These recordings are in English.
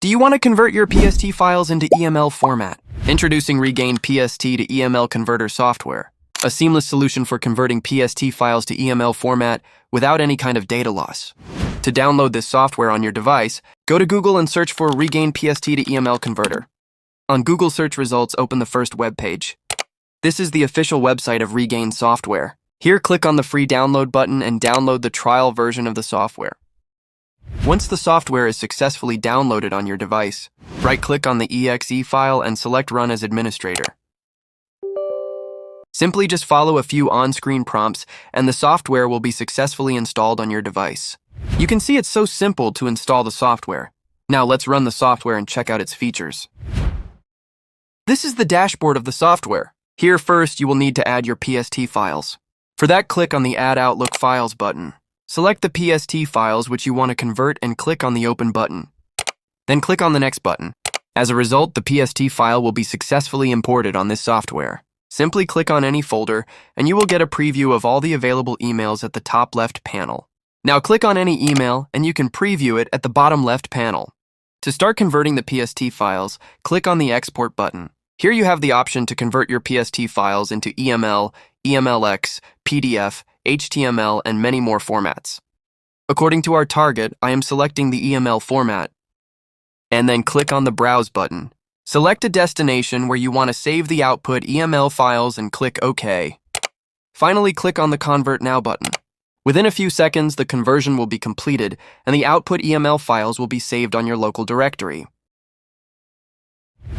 Do you want to convert your PST files into EML format? Introducing Regain PST to EML Converter software, a seamless solution for converting PST files to EML format without any kind of data loss. To download this software on your device, go to Google and search for Regain PST to EML Converter. On Google search results, open the first web page. This is the official website of Regain software. Here, click on the free download button and download the trial version of the software. Once the software is successfully downloaded on your device, right-click on the exe file and select Run as Administrator. Simply just follow a few on-screen prompts and the software will be successfully installed on your device. You can see it's so simple to install the software. Now let's run the software and check out its features. This is the dashboard of the software. Here first, you will need to add your PST files. For that, click on the Add Outlook Files button. Select the PST files which you want to convert and click on the Open button. Then click on the Next button. As a result, the PST file will be successfully imported on this software. Simply click on any folder and you will get a preview of all the available emails at the top left panel. Now click on any email and you can preview it at the bottom left panel. To start converting the PST files, click on the Export button. Here you have the option to convert your PST files into EML, EMLX, PDF, HTML, and many more formats. According to our target, I am selecting the EML format. And then click on the Browse button. Select a destination where you want to save the output EML files and click OK. Finally, click on the Convert Now button. Within a few seconds, the conversion will be completed and the output EML files will be saved on your local directory.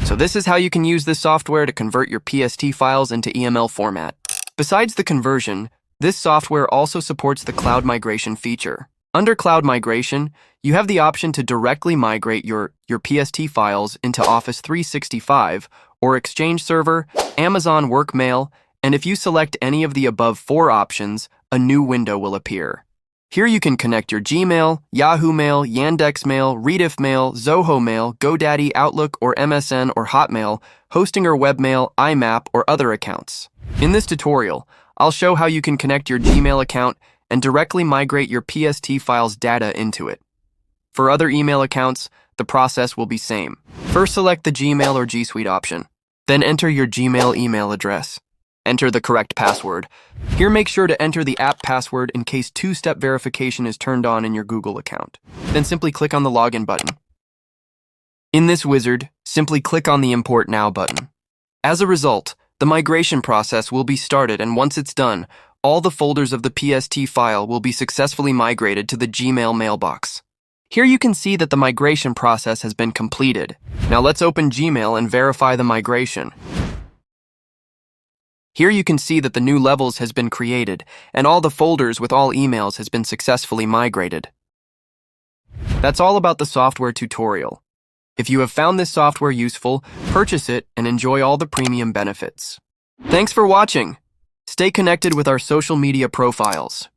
So this is how you can use this software to convert your PST files into EML format. Besides the conversion, this software also supports the cloud migration feature. Under cloud migration, you have the option to directly migrate your PST files into Office 365 or Exchange Server, Amazon Workmail, and if you select any of the above 4 options, a new window will appear. Here you can connect your Gmail, Yahoo Mail, Yandex Mail, Rediff Mail, Zoho Mail, GoDaddy, Outlook, or MSN or Hotmail, hosting or webmail, IMAP, or other accounts. In this tutorial, I'll show how you can connect your Gmail account and directly migrate your PST files data into it. For other email accounts, the process will be same. First, select the Gmail or G Suite option. Then enter your Gmail email address. Enter the correct password. Here, make sure to enter the app password in case two-step verification is turned on in your Google account. Then simply click on the Login button. In this wizard, simply click on the Import Now button. As a result, the migration process will be started, and once it's done, all the folders of the PST file will be successfully migrated to the Gmail mailbox. Here you can see that the migration process has been completed. Now let's open Gmail and verify the migration. Here you can see that the new levels has been created, and all the folders with all emails has been successfully migrated. That's all about the software tutorial. If you have found this software useful, purchase it and enjoy all the premium benefits. Thanks for watching. Stay connected with our social media profiles.